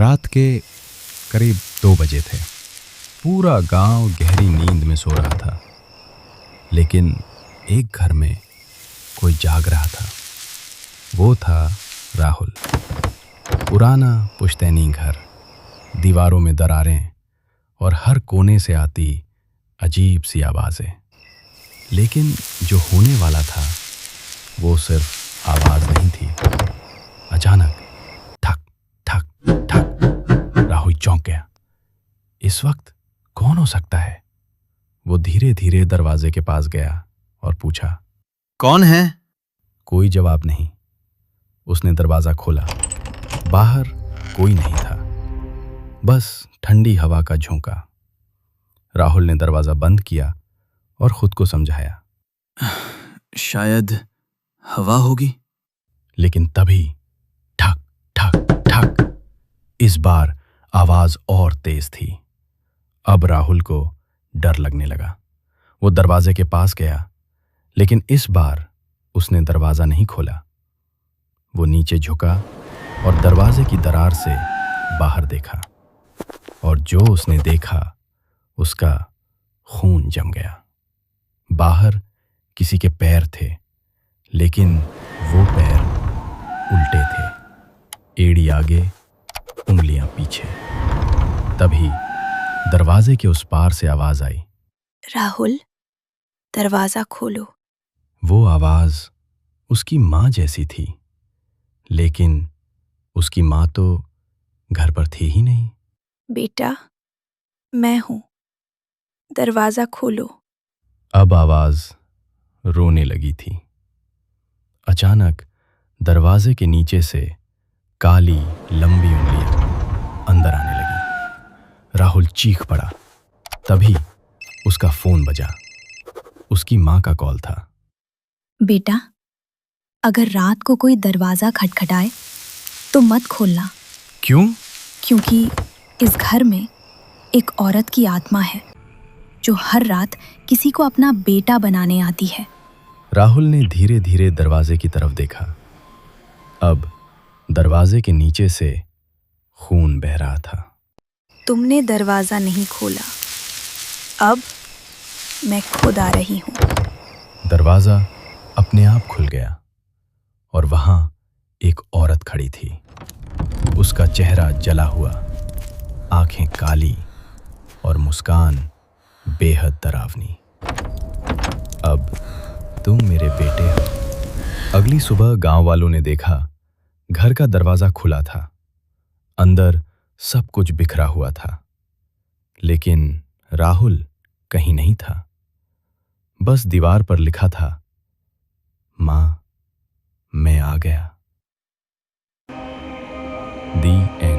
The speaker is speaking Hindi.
रात के करीब 2 बजे थे। पूरा गांव गहरी नींद में सो रहा था, लेकिन एक घर में कोई जाग रहा था। वो था राहुल। पुराना पुश्तैनी घर, दीवारों में दरारें और हर कोने से आती अजीब सी आवाज़ें। लेकिन जो होने वाला था वो सिर्फ आवाज़ नहीं थी। अचानक ठक ठक ठक, राहुल चौंक गया। इस वक्त कौन हो सकता है? वो धीरे धीरे दरवाजे के पास गया और पूछा, कौन है? कोई जवाब नहीं। उसने दरवाज़ा खोला। बाहर कोई नहीं था, बस ठंडी हवा का झोंका। राहुल ने दरवाज़ा बंद किया और खुद को समझाया, शायद हवा होगी। लेकिन तभी ठक ठक ठक, इस बार आवाज़ और तेज थी। अब राहुल को डर लगने लगा। वो दरवाजे के पास गया, लेकिन इस बार उसने दरवाज़ा नहीं खोला। वो नीचे झुका और दरवाजे की दरार से बाहर देखा, और जो उसने देखा उसका खून जम गया। बाहर किसी के पैर थे, लेकिन वो पैर उल्टे थे, एड़ी आगे, उंगलियां पीछे। तभी दरवाजे के उस पार से आवाज आई, राहुल, दरवाजा खोलो। वो आवाज उसकी माँ जैसी थी, लेकिन उसकी माँ तो घर पर थी ही नहीं। बेटा, मैं हूं, दरवाजा खोलो। अब आवाज रोने लगी थी। अचानक दरवाजे के नीचे से काली लंबी उंगलियां अंदर आने लगी। राहुल चीख पड़ा। तभी उसका फोन बजा। उसकी माँ का कॉल था। बेटा, अगर रात को कोई दरवाजा खटखटाए तो मत खोलना। क्यों? क्योंकि इस घर में एक औरत की आत्मा है जो हर रात किसी को अपना बेटा बनाने आती है। राहुल ने धीरे धीरे दरवाजे की तरफ देखा। अब दरवाजे के नीचे से खून बह रहा था। तुमने दरवाजा नहीं खोला, अब मैं खुद आ रही हूं। दरवाजा अपने आप खुल गया और वहां एक औरत खड़ी थी। उसका चेहरा जला हुआ, आंखें काली और मुस्कान बेहद डरावनी। अब तुम मेरे बेटे हो। अगली सुबह गांव वालों ने देखा, घर का दरवाजा खुला था। अंदर सब कुछ बिखरा हुआ था, लेकिन राहुल कहीं नहीं था। बस दीवार पर लिखा था, मां, मैं आ गया। दी एंड।